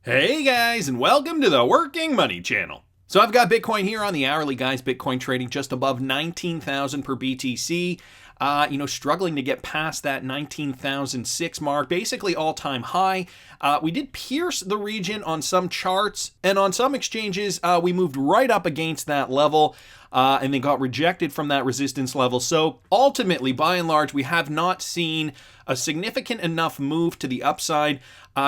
Hey guys, and welcome to the Working Money channel. So I've got Bitcoin here on the hourly, guys. Bitcoin trading just above 19,000 per BTC. Struggling to get past that 19,006 mark, basically all-time high. We did pierce the region on some charts, and on some exchanges, we moved right up against that level, and then got rejected from that resistance level. So ultimately, by and large, we have not seen a significant enough move to the upside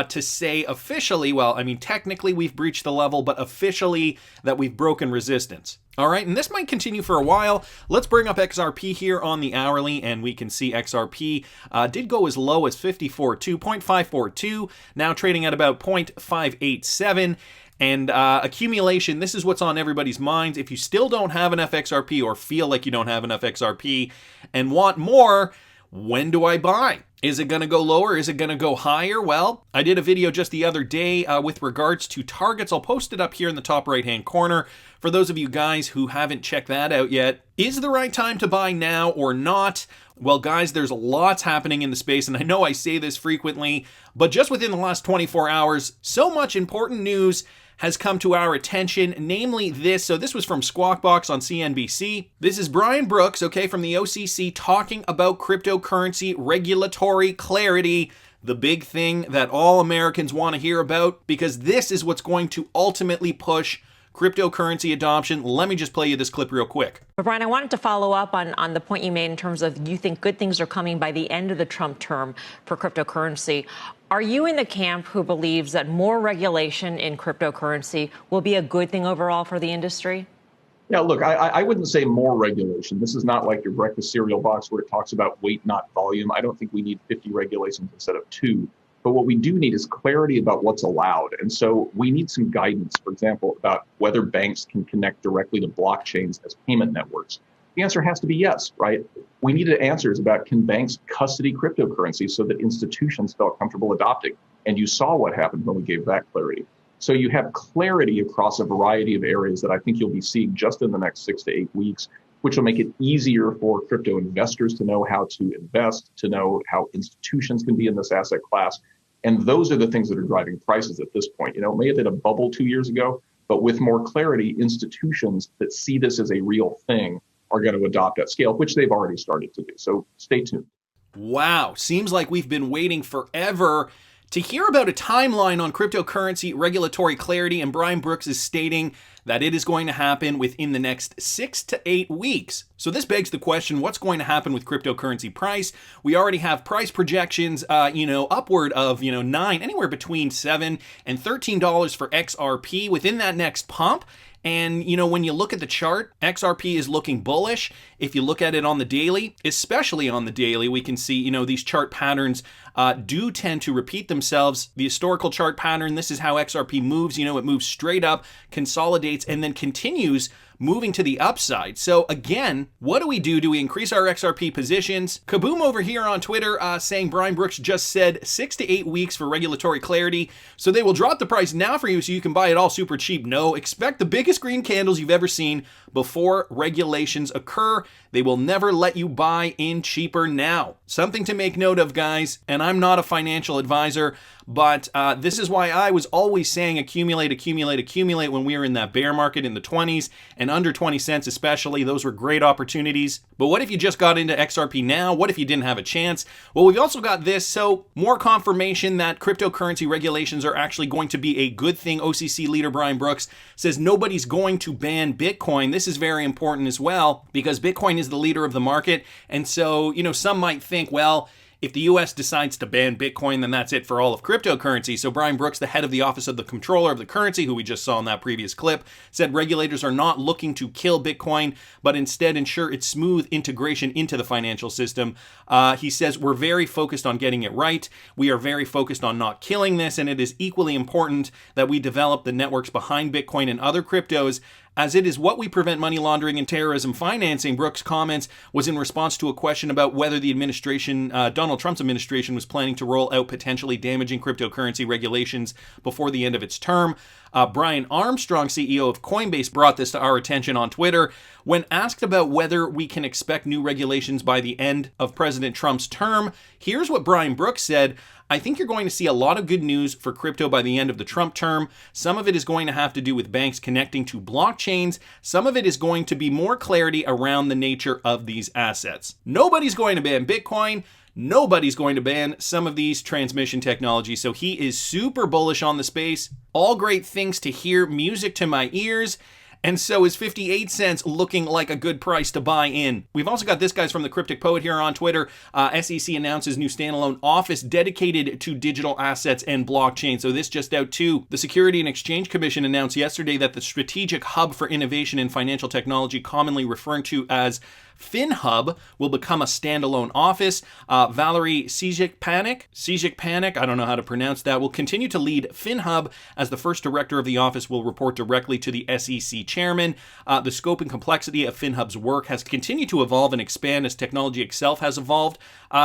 to say officially, technically we've breached the level, but officially that we've broken resistance. All right, and this might continue for a while. Let's bring up XRP here on the hourly, and we can see XRP did go as low as 0.542, now trading at about 0.587. And accumulation, this is what's on everybody's minds. If you still don't have enough XRP or feel like you don't have enough XRP and want more, when do I buy? Is it going to go lower? Is it going to go higher? Well, I did a video just the other day with regards to targets. I'll post it up here in the top right-hand corner for those of you guys who haven't checked that out yet. Is the right time to buy now or not? Well, guys, there's lots happening in the space, and I know I say this frequently, but just within the last 24 hours, so much important news has come to our attention, namely this. So this was from SQUAWKCNBC on CNBC. This is Brian Brooks, from the OCC, talking about cryptocurrency regulatory clarity, the big thing that all Americans want to hear about, because this is what's going to ultimately push cryptocurrency adoption. Let me just play you this clip real quick. But Brian, I wanted to follow up on the point you made in terms of you think good things are coming by the end of the Trump term for cryptocurrency. Are you in the camp who believes that more regulation in cryptocurrency will be a good thing overall for the industry? Yeah, look, I wouldn't say more regulation. This is not like your breakfast cereal box where it talks about weight, not volume. I don't think we need 50 regulations instead of 2. But what we do need is clarity about what's allowed. And so we need some guidance, for example, about whether banks can connect directly to blockchains as payment networks. The answer has to be yes, right? We needed answers about, can banks custody cryptocurrencies so that institutions felt comfortable adopting? And you saw what happened when we gave that clarity. So you have clarity across a variety of areas that I think you'll be seeing just in the next 6 to 8 weeks, which will make it easier for crypto investors to know how to invest, to know how institutions can be in this asset class. And those are the things that are driving prices at this point. It may have been a bubble 2 years ago, but with more clarity, institutions that see this as a real thing are going to adopt at scale, which they've already started to do. So stay tuned. Wow, seems like we've been waiting forever to hear about a timeline on cryptocurrency regulatory clarity, and Brian Brooks is stating that it is going to happen within the next 6 to 8 weeks. So this begs the question, what's going to happen with cryptocurrency price? We already have price projections, upward of, 9, anywhere between $7 and $13 for XRP within that next pump. And, when you look at the chart, XRP is looking bullish. If you look at it on the daily, especially on the daily, we can see, these chart patterns do tend to repeat themselves. The historical chart pattern, this is how XRP moves. It moves straight up, consolidates, and then continues moving to the upside. So again, what do? Do we increase our XRP positions? Kaboom over here on Twitter saying Brian Brooks just said 6 to 8 weeks for regulatory clarity. So they will drop the price now for you so you can buy it all super cheap. No, expect the biggest green candles you've ever seen before regulations occur. They will never let you buy in cheaper now. Something to make note of, guys, and I'm not a financial advisor, but this is why I was always saying accumulate when we were in that bear market in the 20s and under 20 cents especially. Those were great opportunities. But what if you just got into XRP now? What if you didn't have a chance? Well, we've also got this. So more confirmation that cryptocurrency regulations are actually going to be a good thing. OCC leader Brian Brooks says nobody's going to ban Bitcoin. This is very important as well because Bitcoin is the leader of the market. And so, some might think, well, if the U.S. decides to ban Bitcoin, then that's it for all of cryptocurrency. So Brian Brooks, the head of the Office of the Comptroller of the Currency, who we just saw in that previous clip, said regulators are not looking to kill Bitcoin, but instead ensure its smooth integration into the financial system. He says, we're very focused on getting it right. We are very focused on not killing this, and it is equally important that we develop the networks behind Bitcoin and other cryptos, as it is what we prevent money laundering and terrorism financing. Brooks' comments was in response to a question about whether the administration, Donald Trump's administration, was planning to roll out potentially damaging cryptocurrency regulations before the end of its term. Brian Armstrong, CEO of Coinbase, brought this to our attention on Twitter. When asked about whether we can expect new regulations by the end of President Trump's term, here's what Brian Brooks said. I think you're going to see a lot of good news for crypto by the end of the Trump term. Some of it is going to have to do with banks connecting to blockchains. Some of it is going to be more clarity around the nature of these assets. Nobody's going to ban Bitcoin. Nobody's going to ban some of these transmission technologies. So he is super bullish on the space. All great things to hear, music to my ears. And so is 58 cents looking like a good price to buy in. We've also got this guy's from the Cryptic Poet here on Twitter. SEC announces new standalone office dedicated to digital assets and blockchain. So this just out too. The Security and Exchange Commission announced yesterday that the strategic hub for innovation in financial technology, commonly referred to as FinHub, will become a standalone office. Valerie Cizek-Panik, I don't know how to pronounce that, will continue to lead FinHub as the first director of the office will report directly to the SEC chairman. The scope and complexity of FinHub's work has continued to evolve and expand as technology itself has evolved.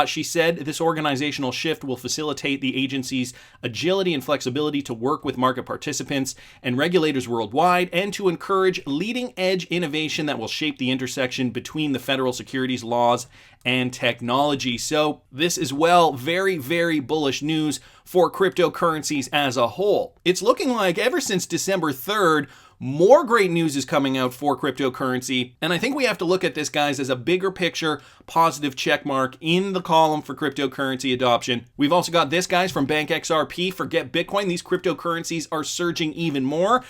She said this organizational shift will facilitate the agency's agility and flexibility to work with market participants and regulators worldwide and to encourage leading-edge innovation that will shape the intersection between the federal securities laws and technology. So this is, well, very, very bullish news for cryptocurrencies as a whole. It's looking like ever since December 3rd, more great news is coming out for cryptocurrency, and I think we have to look at this, guys, as a bigger picture positive check mark in the column for cryptocurrency adoption. We've also got this, guys, from BANKXRP. Forget Bitcoin. These cryptocurrencies are surging even more.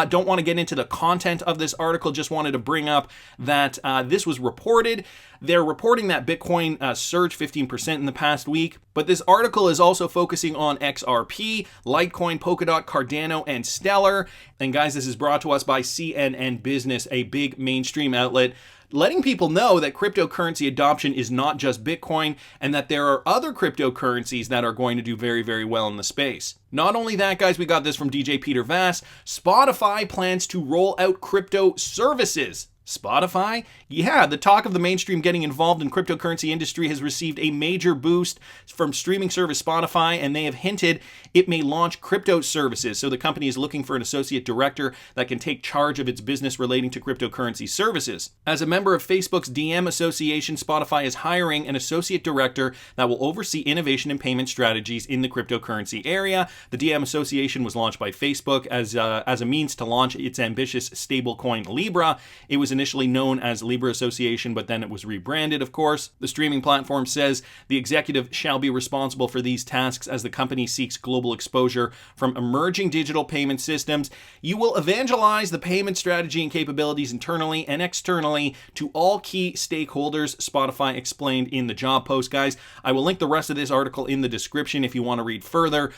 Don't want to get into the content of this article. Just wanted to bring up that this was reported. They're reporting that Bitcoin surged 15% in the past week, but this article is also focusing on XRP, Litecoin, Polkadot, Cardano, and Stellar. And guys, this is brought to us by CNN Business, a big mainstream outlet, letting people know that cryptocurrency adoption is not just Bitcoin and that there are other cryptocurrencies that are going to do very, very well in the space. Not only that, guys, we got this from DJ Peter Vass. Spotify plans to roll out crypto services. Spotify? Yeah, the talk of the mainstream getting involved in cryptocurrency industry has received a major boost from streaming service Spotify, and they have hinted it may launch crypto services. So the company is looking for an associate director that can take charge of its business relating to cryptocurrency services. As a member of Facebook's DM Association, Spotify is hiring an associate director that will oversee innovation and payment strategies in the cryptocurrency area. The DM Association was launched by Facebook as a means to launch its ambitious stablecoin Libra. It was initially known as Libra Association, but then it was rebranded, of course. The streaming platform says the executive shall be responsible for these tasks as the company seeks global exposure from emerging digital payment systems. You will evangelize the payment strategy and capabilities internally and externally to all key stakeholders, Spotify explained in the job post, guys. I will link the rest of this article in the description if you want to read further.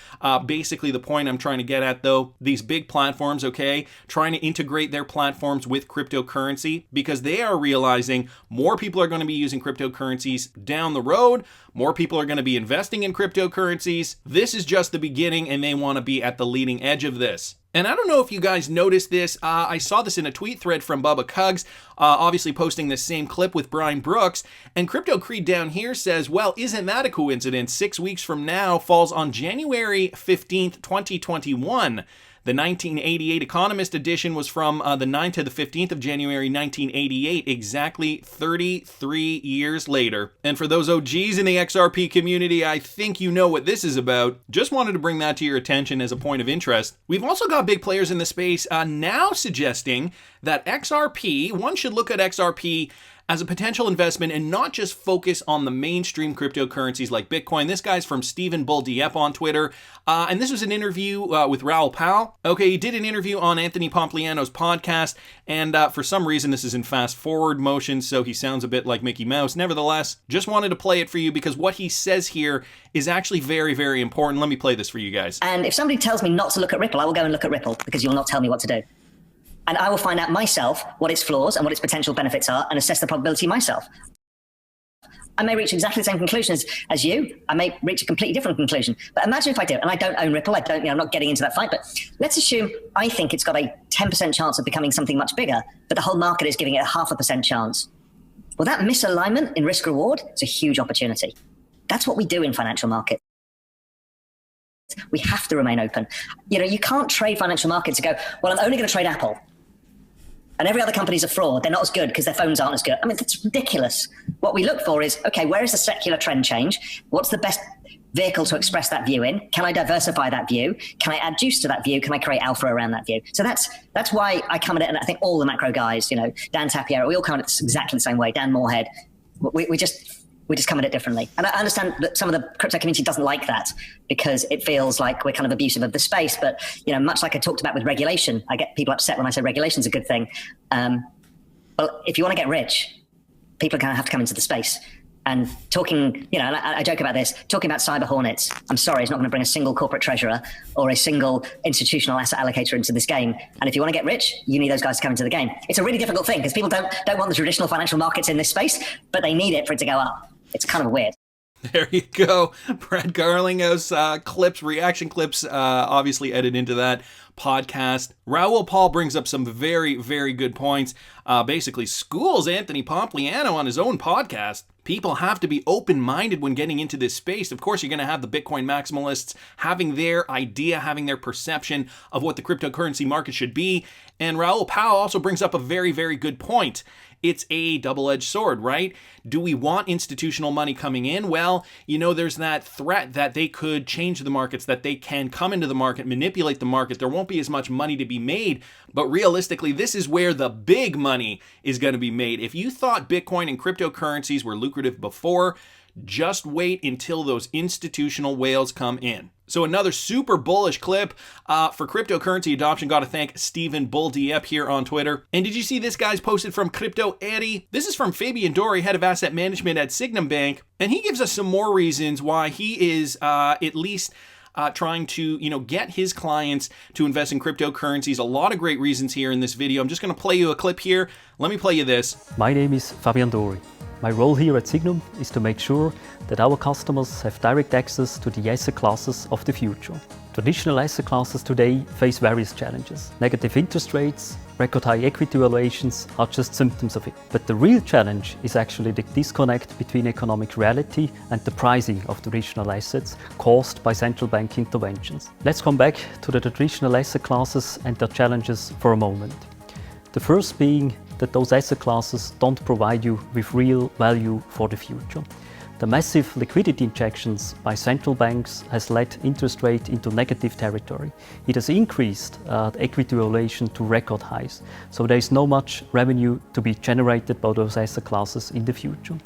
Basically, the point I'm trying to get at, though, these big platforms, okay, trying to integrate their platforms with cryptocurrency, because they are realizing more people are going to be using cryptocurrencies down the road. More people are going to be investing in cryptocurrencies. This is just the beginning, and they want to be at the leading edge of this. And I don't know if you guys noticed this. I saw this in a tweet thread from Bubba Cugs, obviously posting this same clip with Brian Brooks. And Crypto Creed down here says, well, isn't that a coincidence? 6 weeks from now falls on January 15th, 2021. The 1988 Economist edition was from the 9th to the 15th of January 1988, exactly 33 years later. And for those OGs in the XRP community, I think you know what this is about. Just wanted to bring that to your attention as a point of interest. We've also got big players in the space now suggesting that XRP, one should look at XRP as a potential investment and not just focus on the mainstream cryptocurrencies like Bitcoin. This guy's from Stephen Bull Dieppe on Twitter. And this was an interview with Raoul Pal. Okay, he did an interview on Anthony Pompliano's podcast. And for some reason, this is in fast forward motion, so he sounds a bit like Mickey Mouse. Nevertheless, just wanted to play it for you because what he says here is actually very, very important. Let me play this for you guys. And if somebody tells me not to look at Ripple, I will go and look at Ripple because you'll not tell me what to do. And I will find out myself what its flaws and what its potential benefits are and assess the probability myself. I may reach exactly the same conclusions as you. I may reach a completely different conclusion. But imagine if I do, and I don't own Ripple. I'm not getting into that fight, but let's assume I think it's got a 10% chance of becoming something much bigger, but the whole market is giving it a 0.5% chance. Well, that misalignment in risk reward is a huge opportunity. That's what we do in financial markets. We have to remain open. You can't trade financial markets and go, well, I'm only going to trade Apple. And every other company's a fraud. They're not as good because their phones aren't as good. I mean, that's ridiculous. What we look for is, okay, where is the secular trend change? What's the best vehicle to express that view in? Can I diversify that view? Can I add juice to that view? Can I create alpha around that view? So that's why I come at it, and I think all the macro guys, Dan Tapiero, we all come at it exactly the same way. Dan Moorhead, we just come at it differently. And I understand that some of the crypto community doesn't like that because it feels like we're kind of abusive of the space. But, much like I talked about with regulation, I get people upset when I say regulation's a good thing. Well, if you want to get rich, people are going to have to come into the space. And talking, and I joke about this, talking about cyber hornets, I'm sorry, it's not going to bring a single corporate treasurer or a single institutional asset allocator into this game. And if you want to get rich, you need those guys to come into the game. It's a really difficult thing because people don't want the traditional financial markets in this space, but they need it for it to go up. It's kind of weird. There you go. Brad Garlinghouse reaction clips, obviously edited into that podcast. Raoul Paul brings up some very, very good points. Basically schools Anthony Pompliano on his own podcast. People have to be open-minded when getting into this space. Of course, you're going to have the Bitcoin maximalists having their idea, having their perception of what the cryptocurrency market should be. And Raoul Pal also brings up a very, very good point. It's a double-edged sword, right? Do we want institutional money coming in? Well, there's that threat that they could change the markets, that they can come into the market, manipulate the market. There won't be as much money to be made. But realistically, this is where the big money is going to be made. If you thought Bitcoin and cryptocurrencies were lucrative before, just wait until those institutional whales come in. So another super bullish clip for cryptocurrency adoption. Got to thank Stephen Bull Dieppe here on Twitter. And did you see this guy's posted from Crypto Eddie? This is from Fabian Dorey, head of asset management at Sygnum Bank. And he gives us some more reasons why he is at least trying to, get his clients to invest in cryptocurrencies. A lot of great reasons here in this video. I'm just going to play you a clip here. Let me play you this. My name is Fabian Dorey. My role here at Sygnum is to make sure that our customers have direct access to the asset classes of the future. Traditional asset classes today face various challenges. Negative interest rates, record high equity valuations are just symptoms of it. But the real challenge is actually the disconnect between economic reality and the pricing of traditional assets caused by central bank interventions. Let's come back to the traditional asset classes and their challenges for a moment. The first being that those asset classes don't provide you with real value for the future. The massive liquidity injections by central banks has led interest rate into negative territory. It has increased the equity valuation to record highs, so there is no much revenue to be generated by those asset classes in the future.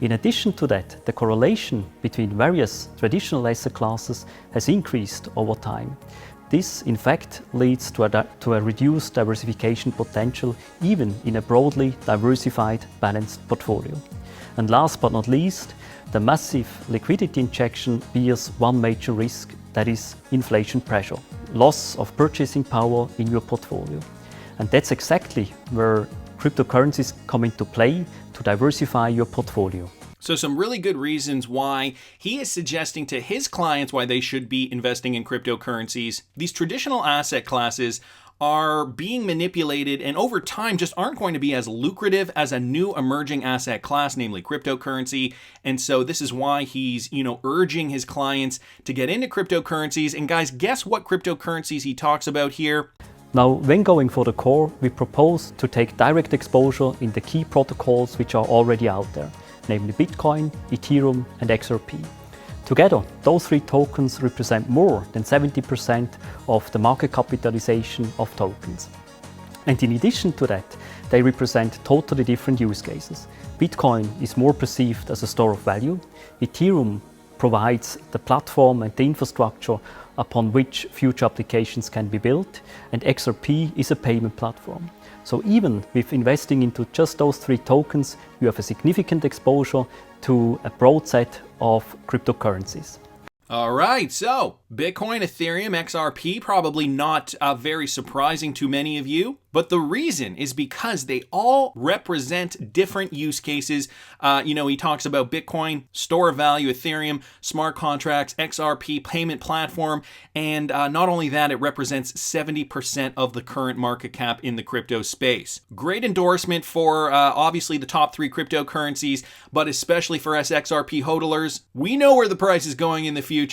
In addition to that, the correlation between various traditional asset classes has increased over time. This, in fact, leads to a reduced diversification potential, even in a broadly diversified, balanced portfolio. And last but not least, the massive liquidity injection bears one major risk, that is inflation pressure, loss of purchasing power in your portfolio. And that's exactly where cryptocurrencies come into play to diversify your portfolio. So some really good reasons why he is suggesting to his clients why they should be investing in cryptocurrencies. These traditional asset classes are being manipulated and over time just aren't going to be as lucrative as a new emerging asset class, namely cryptocurrency. And so this is why he's, urging his clients to get into cryptocurrencies. And guys, guess what cryptocurrencies he talks about here? Now, when going for the core, we propose to take direct exposure in the key protocols which are already out there, namely Bitcoin, Ethereum, and XRP. Together, those three tokens represent more than 70% of the market capitalization of tokens. And in addition to that, they represent totally different use cases. Bitcoin is more perceived as a store of value. Ethereum provides the platform and the infrastructure upon which future applications can be built, and XRP is a payment platform. So even with investing into just those three tokens, you have a significant exposure to a broad set of cryptocurrencies. All right, so Bitcoin, Ethereum, XRP, probably not very surprising to many of you, but the reason is because they all represent different use cases. He talks about Bitcoin, store of value, Ethereum, smart contracts, XRP, payment platform, and not only that, it represents 70% of the current market cap in the crypto space. Great endorsement for obviously the top three cryptocurrencies, but especially for us XRP hodlers. We know where the price is going in the future.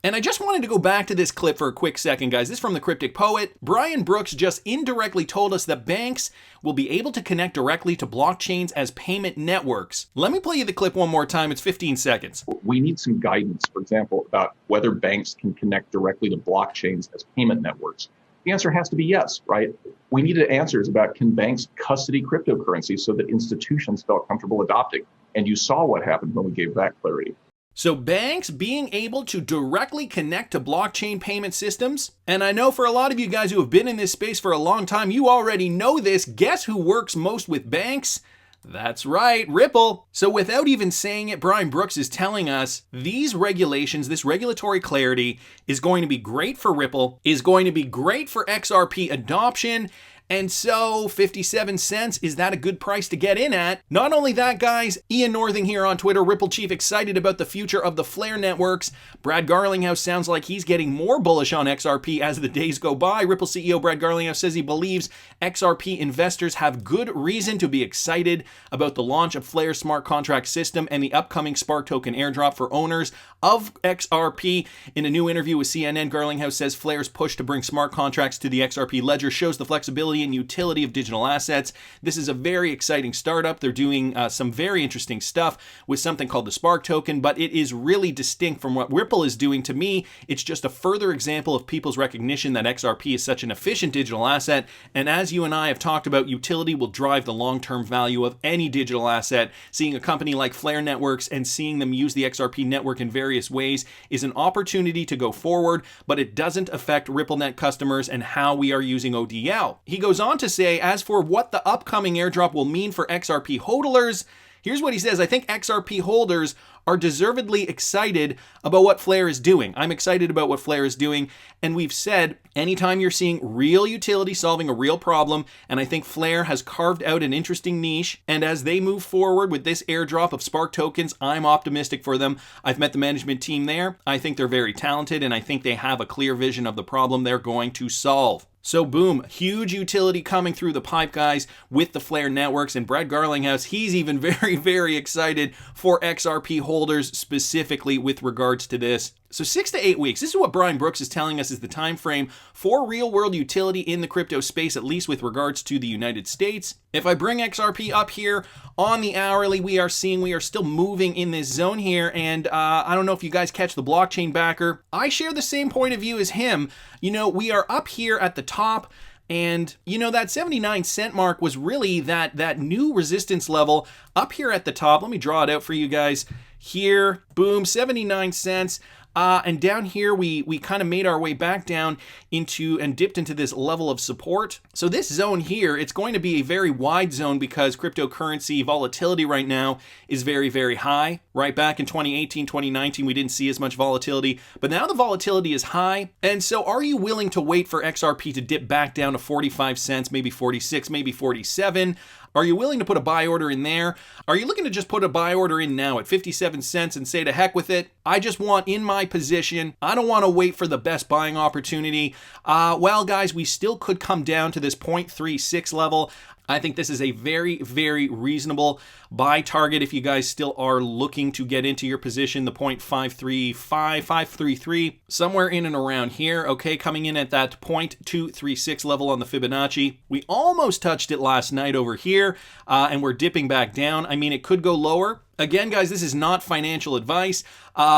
And I just wanted to go back to this clip for a quick second, guys. This is from the Cryptic Poet. Brian Brooks just indirectly told us that banks will be able to connect directly to blockchains as payment networks. Let me play you the clip one more time. It's 15 seconds. We need some guidance, for example, about whether banks can connect directly to blockchains as payment networks. The answer has to be yes, right? We needed answers about, can banks custody cryptocurrencies so that institutions felt comfortable adopting? And you saw what happened when we gave that clarity. So banks being able to directly connect to blockchain payment systems. And I know for a lot of you guys who have been in this space for a long time, you already know this. Guess who works most with banks? That's right, Ripple. So without even saying it, Brian Brooks is telling us these regulations, this regulatory clarity is going to be great for Ripple, is going to be great for XRP adoption. And so 57 cents, is that a good price to get in at? Not only that, guys, Ian Northing here on Twitter, Ripple Chief, excited about the future of the Flare networks. Brad Garlinghouse sounds like he's getting more bullish on XRP as the days go by. Ripple CEO Brad Garlinghouse says he believes XRP investors have good reason to be excited about the launch of Flare's smart contract system and the upcoming Spark token airdrop for owners of XRP. In a new interview with CNN, Garlinghouse says Flare's push to bring smart contracts to the XRP ledger shows the flexibility and utility of digital assets. This is a very exciting startup. They're doing some very interesting stuff with something called the Spark token, but it is really distinct from what Ripple is doing. To me, it's just a further example of people's recognition that XRP is such an efficient digital asset. And as you and I have talked about, utility will drive the long-term value of any digital asset. Seeing a company like Flare Networks and seeing them use the XRP network in various ways is an opportunity to go forward, but it doesn't affect RippleNet customers and how we are using ODL. He goes on to say, as for what the upcoming airdrop will mean for XRP holders, here's what he says. I think XRP holders are deservedly excited about what Flare is doing. I'm excited about what Flare is doing. And we've said, anytime you're seeing real utility solving a real problem, and I think Flare has carved out an interesting niche. And as they move forward with this airdrop of Spark tokens, I'm optimistic for them. I've met the management team there. I think they're very talented, and I think they have a clear vision of the problem they're going to solve. So boom, huge utility coming through the pipe, guys, with the Flare networks. And Brad Garlinghouse, he's even very, very excited for XRP holders specifically with regards to this. So 6 to 8 weeks, this is what Brian Brooks is telling us is the time frame for real-world utility in the crypto space, at least with regards to the United States. If I bring XRP up here on the hourly, we are still moving in this zone here. And I don't know if you guys catch the blockchain backer. I share the same point of view as him. You know, we are up here at the top. And, you know, that 79 cent mark was really that new resistance level up here at the top. Let me draw it out for you guys. Here, boom, 79 cents. And down here, we kind of made our way back down into and dipped into this level of support. So this zone here, it's going to be a very wide zone because cryptocurrency volatility right now is very, very high. Right back in 2018, 2019, we didn't see as much volatility, but now the volatility is high. And so are you willing to wait for XRP to dip back down to 45 cents, maybe 46, maybe 47? Are you willing to put a buy order in there? Are you looking to just put a buy order in now at 57 cents and say to heck with it? I just want in my position. I don't want to wait for the best buying opportunity. Well, guys, we still could come down to this 0.36 level. I think this is a very, very reasonable buy target if you guys still are looking to get into your position, the 0.535, 533, somewhere in and around here, okay, coming in at that 0.236 level on the Fibonacci. We almost touched it last night over here, and we're dipping back down. I mean, it could go lower. Again, guys, this is not financial advice.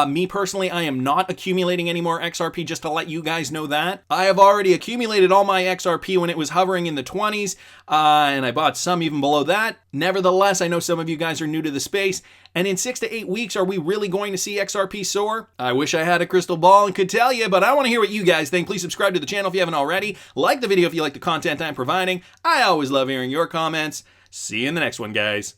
Me personally, I am not accumulating any more XRP, just to let you guys know that. I have already accumulated all my XRP when it was hovering in the 20s, and I bought some even below that. Nevertheless, I know some of you guys are new to the space, and in 6 to 8 weeks, are we really going to see XRP soar? I wish I had a crystal ball and could tell you, but I want to hear what you guys think. Please subscribe to the channel if you haven't already. Like the video if you like the content I'm providing. I always love hearing your comments. See you in the next one, guys.